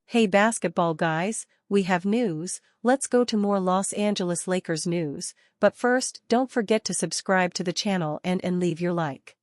Hey basketball guys, we have news. Let's go to more Los Angeles Lakers news, but first, don't forget to subscribe to the channel and leave your like.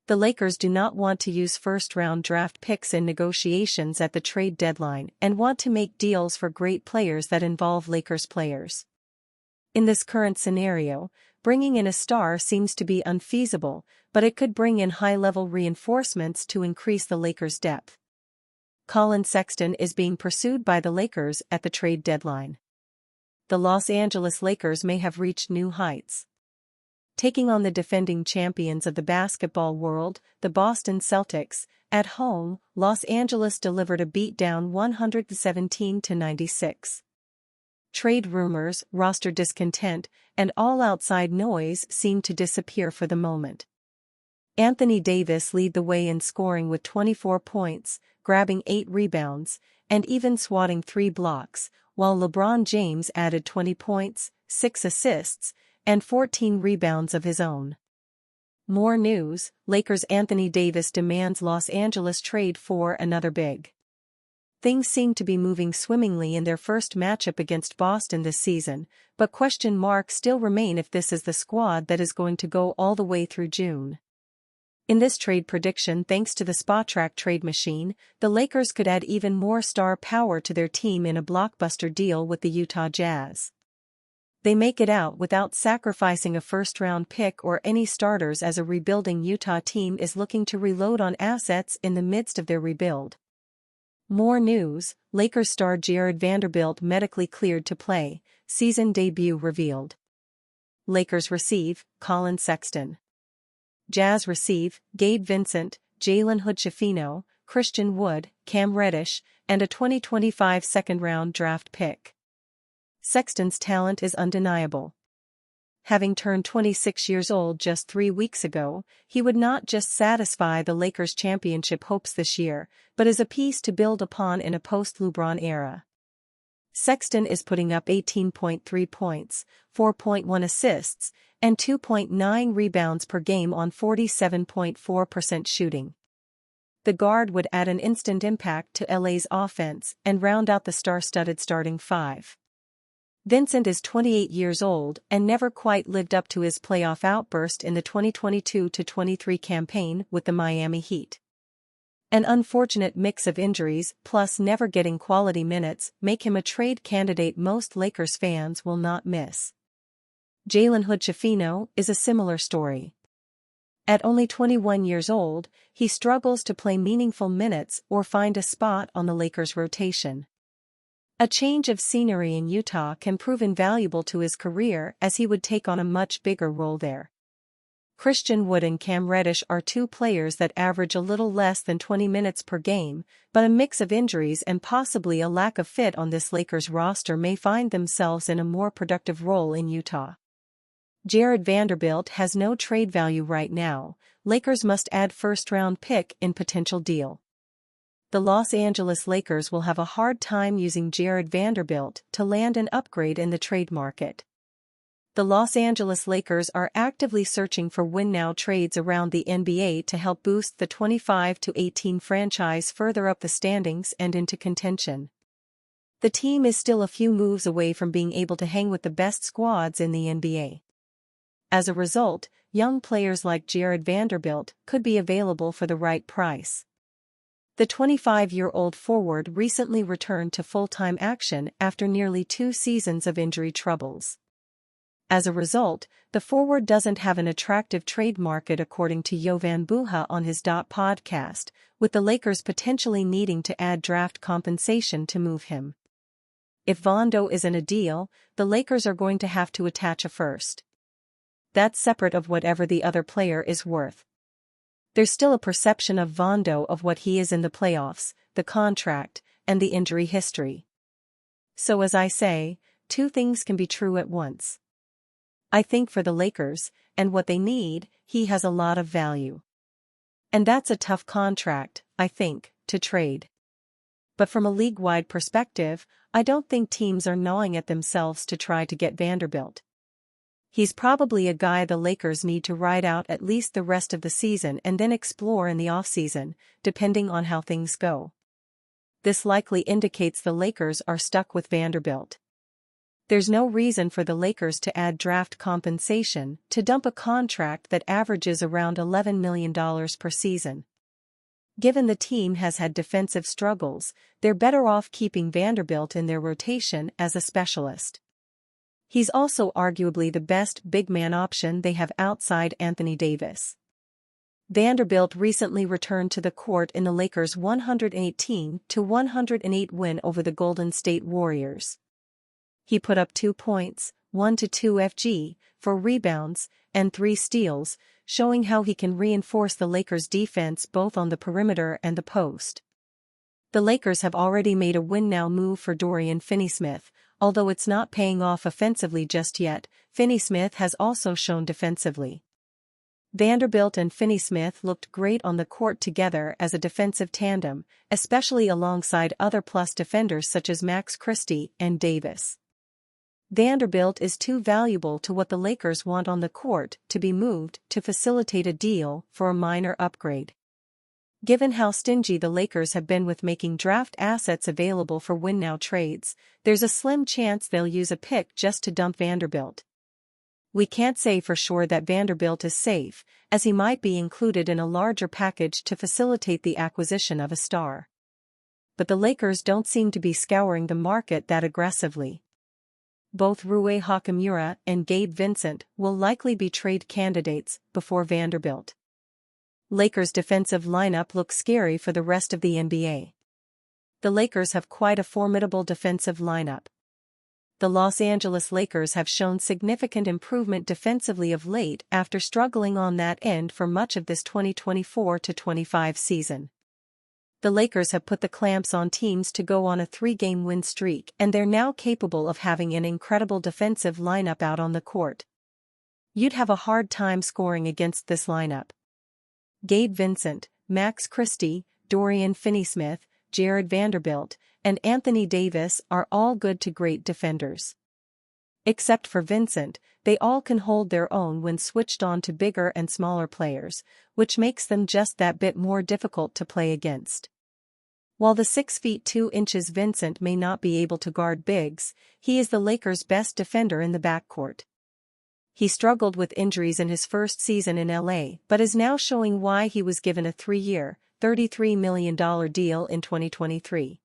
The Lakers do not want to use first-round draft picks in negotiations at the trade deadline and want to make deals for great players that involve Lakers players. In this current scenario, bringing in a star seems to be unfeasible, but it could bring in high-level reinforcements to increase the Lakers' depth. Collin Sexton is being pursued by the Lakers at the trade deadline. The Los Angeles Lakers may have reached new heights. Taking on the defending champions of the basketball world, the Boston Celtics, at home, Los Angeles delivered a beatdown 117-96. Trade rumors, roster discontent, and all outside noise seem to disappear for the moment. Anthony Davis led the way in scoring with 24 points, grabbing 8 rebounds, and even swatting 3 blocks, while LeBron James added 20 points, 6 assists, and 14 rebounds of his own. More news, Lakers' Anthony Davis demands Los Angeles trade for another big. Things seem to be moving swimmingly in their first matchup against Boston this season, but question marks still remain if this is the squad that is going to go all the way through June. In this trade prediction, thanks to the SpotTrack trade machine, the Lakers could add even more star power to their team in a blockbuster deal with the Utah Jazz. They make it out without sacrificing a first-round pick or any starters, as a rebuilding Utah team is looking to reload on assets in the midst of their rebuild. More news, Lakers star Jared Vanderbilt medically cleared to play, season debut revealed. Lakers receive Collin Sexton. Jazz receive Gabe Vincent, Jalen Hood-Schifino, Christian Wood, Cam Reddish, and a 2025 second-round draft pick. Sexton's talent is undeniable. Having turned 26 years old just 3 weeks ago, he would not just satisfy the Lakers' championship hopes this year, but is a piece to build upon in a post-LeBron era. Sexton is putting up 18.3 points, 4.1 assists, and 2.9 rebounds per game on 47.4% shooting. The guard would add an instant impact to LA's offense and round out the star-studded starting five. Vincent is 28 years old and never quite lived up to his playoff outburst in the 2022-23 campaign with the Miami Heat. An unfortunate mix of injuries plus never getting quality minutes make him a trade candidate most Lakers fans will not miss. Jalen Hood-Schifino is a similar story. At only 21 years old, he struggles to play meaningful minutes or find a spot on the Lakers' rotation. A change of scenery in Utah can prove invaluable to his career, as he would take on a much bigger role there. Christian Wood and Cam Reddish are two players that average a little less than 20 minutes per game, but a mix of injuries and possibly a lack of fit on this Lakers roster may find themselves in a more productive role in Utah. Jared Vanderbilt has no trade value right now. Lakers must add first-round pick in potential deal. The Los Angeles Lakers will have a hard time using Jared Vanderbilt to land an upgrade in the trade market. The Los Angeles Lakers are actively searching for win-now trades around the NBA to help boost the 25-18 franchise further up the standings and into contention. The team is still a few moves away from being able to hang with the best squads in the NBA. As a result, young players like Jared Vanderbilt could be available for the right price. The 25-year-old forward recently returned to full-time action after nearly 2 seasons of injury troubles. As a result, the forward doesn't have an attractive trade market, according to Jovan Buha on his podcast, with the Lakers potentially needing to add draft compensation to move him. If Vondo is in a deal, the Lakers are going to have to attach a first. That's separate of whatever the other player is worth. There's still a perception of Vondo of what he is in the playoffs, the contract, and the injury history. So as I say, 2 things can be true at once. I think for the Lakers, and what they need, he has a lot of value. And that's a tough contract, I think, to trade. But from a league-wide perspective, I don't think teams are gnawing at themselves to try to get Vanderbilt. He's probably a guy the Lakers need to ride out at least the rest of the season and then explore in the offseason, depending on how things go. This likely indicates the Lakers are stuck with Vanderbilt. There's no reason for the Lakers to add draft compensation to dump a contract that averages around $11 million per season. Given the team has had defensive struggles, they're better off keeping Vanderbilt in their rotation as a specialist. He's also arguably the best big man option they have outside Anthony Davis. Vanderbilt recently returned to the court in the Lakers' 118-108 win over the Golden State Warriors. He put up 2 points, 1-2 FG, 4 rebounds, and 3 steals, showing how he can reinforce the Lakers' defense both on the perimeter and the post. The Lakers have already made a win-now move for Dorian Finney-Smith. Although it's not paying off offensively just yet, Finney-Smith has also shown defensively. Vanderbilt and Finney-Smith looked great on the court together as a defensive tandem, especially alongside other plus defenders such as Max Christie and Davis. Vanderbilt is too valuable to what the Lakers want on the court to be moved to facilitate a deal for a minor upgrade. Given how stingy the Lakers have been with making draft assets available for win-now trades, there's a slim chance they'll use a pick just to dump Vanderbilt. We can't say for sure that Vanderbilt is safe, as he might be included in a larger package to facilitate the acquisition of a star. But the Lakers don't seem to be scouring the market that aggressively. Both Rui Hachimura and Gabe Vincent will likely be trade candidates before Vanderbilt. Lakers' defensive lineup looks scary for the rest of the NBA. The Lakers have quite a formidable defensive lineup. The Los Angeles Lakers have shown significant improvement defensively of late after struggling on that end for much of this 2024-25 season. The Lakers have put the clamps on teams to go on a 3-game win streak, and they're now capable of having an incredible defensive lineup out on the court. You'd have a hard time scoring against this lineup. Gabe Vincent, Max Christie, Dorian Finney-Smith, Jared Vanderbilt, and Anthony Davis are all good to great defenders. Except for Vincent, they all can hold their own when switched on to bigger and smaller players, which makes them just that bit more difficult to play against. While the 6 feet 2 inches Vincent may not be able to guard bigs, he is the Lakers' best defender in the backcourt. He struggled with injuries in his first season in LA but is now showing why he was given a 3-year, $33 million deal in 2023.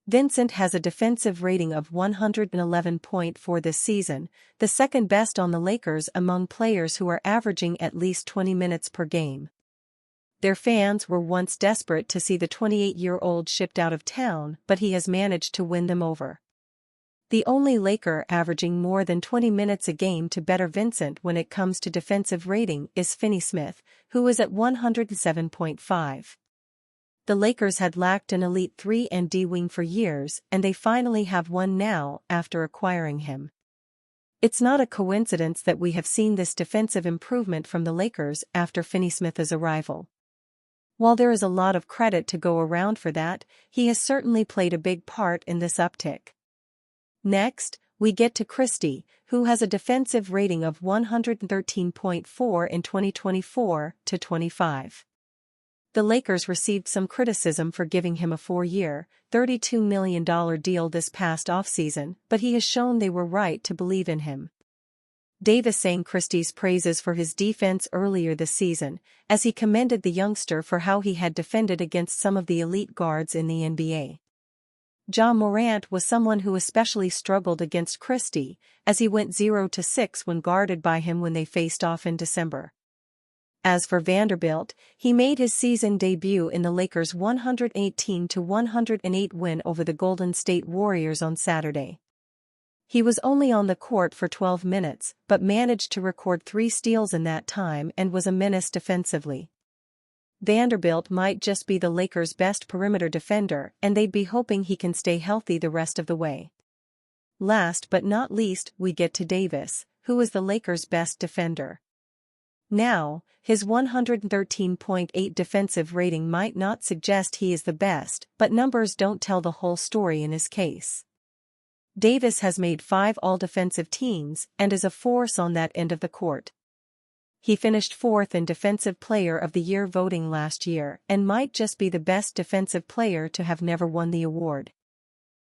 Vincent has a defensive rating of 111.4 this season, the second best on the Lakers among players who are averaging at least 20 minutes per game. Their fans were once desperate to see the 28-year-old shipped out of town, but he has managed to win them over. The only Laker averaging more than 20 minutes a game to better Vincent when it comes to defensive rating is Finney-Smith, who is at 107.5. The Lakers had lacked an elite 3-and-D wing for years, and they finally have one now after acquiring him. It's not a coincidence that we have seen this defensive improvement from the Lakers after Finney-Smith's arrival. While there is a lot of credit to go around for that, he has certainly played a big part in this uptick. Next, we get to Christie, who has a defensive rating of 113.4 in 2024-25. The Lakers received some criticism for giving him a 4-year, $32 million deal this past offseason, but he has shown they were right to believe in him. Davis sang Christie's praises for his defense earlier this season, as he commended the youngster for how he had defended against some of the elite guards in the NBA. Ja Morant was someone who especially struggled against Christie, as he went 0-6 when guarded by him when they faced off in December. As for Vanderbilt, he made his season debut in the Lakers' 118-108 win over the Golden State Warriors on Saturday. He was only on the court for 12 minutes, but managed to record 3 steals in that time and was a menace defensively. Vanderbilt might just be the Lakers' best perimeter defender, and they'd be hoping he can stay healthy the rest of the way. Last but not least, we get to Davis, who is the Lakers' best defender. Now, his 113.8 defensive rating might not suggest he is the best, but numbers don't tell the whole story in his case. Davis has made 5 all-defensive teams and is a force on that end of the court. He finished 4th in Defensive Player of the Year voting last year and might just be the best defensive player to have never won the award.